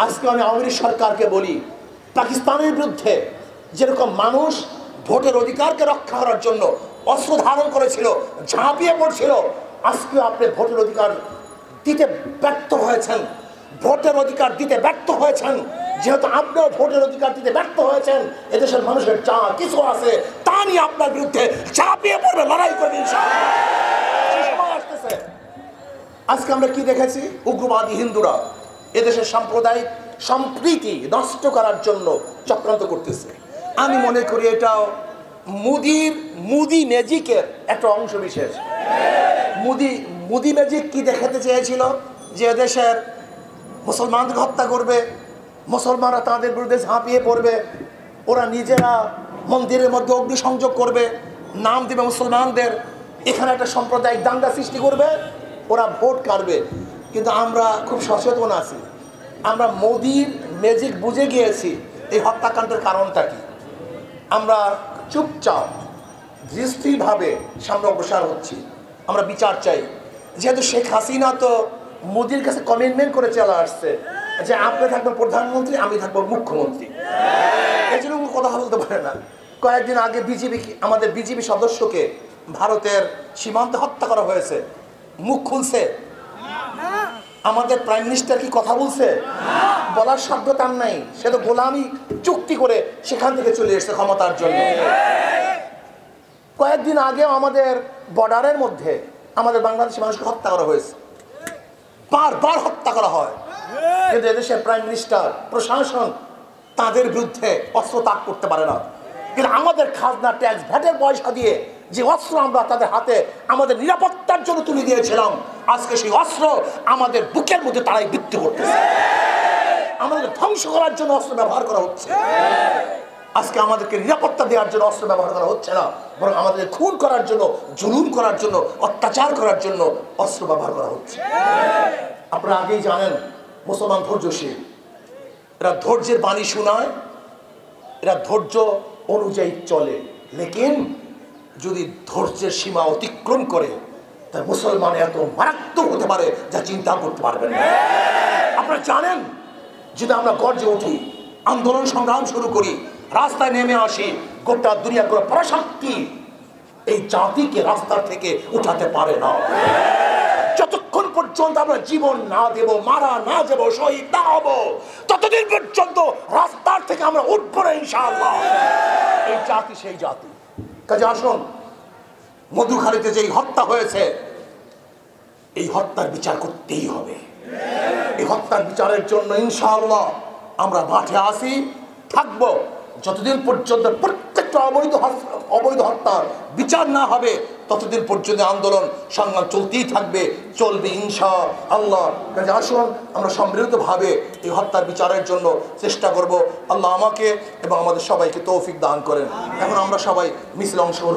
আজকে আমি আওয়ামী লীগ সরকারকে বলি, পাকিস্তানের বিরুদ্ধে যেরকম মানুষ ভোটের অধিকারকে রক্ষা করার জন্য অস্ত্র ধারণ করেছিল, ঝাঁপিয়ে পড়ছিল, আজকে আপনি ভোটের অধিকার দিতে ব্যর্থ হয়েছেন। ভোটের অধিকার দিতে ব্যর্থ হয়েছেন। যেহেতু আপনিও ভোটের অধিকার দিতে ব্যর্থ হয়েছেন, এদেশের মানুষের যা কিছু আছে তা নিয়ে আপনার বিরুদ্ধে ঝাঁপিয়ে পড়বে, লড়াই করবে ইনশাআল্লাহ। আজকে আমরা কি দেখেছি? উগ্রবাদী হিন্দুরা এদেশের সাম্প্রদায়িক সম্প্রীতি নষ্ট করার জন্য চক্রান্ত করতেছে। আমি মনে করি এটাও মুদি ম্যাজিকের একটা অংশ বিশেষ। মুদি ম্যাজিক কি দেখাতে চেয়েছিল? যে এদেশের মুসলমানদের হত্যা করবে, মুসলমানরা তাদের বিরুদ্ধে ঝাঁপিয়ে পড়বে, ওরা নিজেরা মন্দিরের মধ্যে অগ্নিসংযোগ করবে, নাম দেবে মুসলমানদের, এখানে একটা সাম্প্রদায়িক দাঙ্গা সৃষ্টি করবে, ওরা ভোট কাটবে। কিন্তু আমরা খুব সচেতন আছি, আমরা মোদির ম্যাজিক বুঝে গিয়েছি এই হত্যাকাণ্ডের কারণটা কি। আমরা চুপচাপ দৃষ্টিভাবে সামনে অগ্রসর হচ্ছি। আমরা বিচার চাই। যেহেতু শেখ হাসিনা তো মোদির কাছে কমিটমেন্ট করে চলে আসছে যে আপনি থাকবেন প্রধানমন্ত্রী, আমি থাকবো মুখ্যমন্ত্রী, এই জন্য কথা বলতে পারে না। কয়েকদিন আগে আমাদের বিজেপি সদস্যকে ভারতের সীমান্তে হত্যা করা হয়েছে, মুখ খুলছে? আমাদের প্রাইম মিনিস্টার কি কথা বলছে? বলার সাধ্য তার নাই। সে তো গোলামি চুক্তি করে সেখান থেকে চলে এসেছে ক্ষমতার জন্য। কয়েকদিন আগেও আমাদের বর্ডারের মধ্যে আমাদের বাংলাদেশি মানুষকে হত্যা করা হয়েছে, বারবার হত্যা করা হয়, কিন্তু এদেশের প্রাইম মিনিস্টার, প্রশাসন তাদের বিরুদ্ধে অস্ত্র তাক করতে পারে না। কিন্তু আমাদের খাজনা, ট্যাক্স, ভ্যাটের পয়সা দিয়ে যে অস্ত্র আমরা তাদের হাতে আমাদের নিরাপত্তার জন্য তুলে দিয়েছিলাম, আজকে সেই অস্ত্র আমাদের বুকের মধ্যে তারাই বৃত্তি করতেছে। আমাদের ধ্বংস করার জন্য অস্ত্র ব্যবহার করা হচ্ছে। আজকে আমাদেরকে নিরাপত্তা দেওয়ার জন্য অস্ত্র ব্যবহার করা হচ্ছে না, বরং আমাদের খুন করার জন্য, জুলুম করার জন্য, অত্যাচার করার জন্য অস্ত্র ব্যবহার করা হচ্ছে। আপনারা আগেই জানেন মুসলমান ধৈর্যশীল, এরা ধৈর্যের বাণী শোনায়, এরা ধৈর্য অনুযায়ী চলে। লেকিন যদি ধৈর্যের সীমা অতিক্রম করে, তাই মুসলমান এত মারাত্মক হতে পারে যা চিন্তা করতে পারবেন না। আপনারা জানেন, যদি আমরা গর্জে উঠি, আন্দোলন সংগ্রাম শুরু করি, রাস্তায় নেমে আসি, গোটা দুনিয়া করে পরাশক্তি এই জাতিকে রাস্তা থেকে উঠাতে পারে না। যতক্ষণ পর্যন্ত আমরা জীবন না দেব, মারা না যাব, শহীদ না হব, ততদিন পর্যন্ত রাস্তার থেকে আমরা উঠবো না ইনশাআল্লাহ। এই জাতি সেই জাতি। কাজে আসুন, মধুখালীতে যেই হত্যা হয়েছে, এই হত্যার বিচার করতেই হবে। এই হত্যার বিচারের জন্য ইনশাআল্লাহ আমরা মাঠে আসি, থাকবো, যতদিন পর্যন্ত প্রত্যেকটা অবৈধ হত্যার বিচার না হবে ততদিন পর্যন্ত আন্দোলন সংগ্রাম চলতেই থাকবে, চলবে ইনশাআল্লাহ। কাজে আসুন আমরা সম্মিলিতভাবে এই হত্যার বিচারের জন্য চেষ্টা করব। আল্লাহ আমাকে এবং আমাদের সবাইকে তৌফিক দান করেন। এখন আমরা সবাই মিছিলে অংশগ্রহণ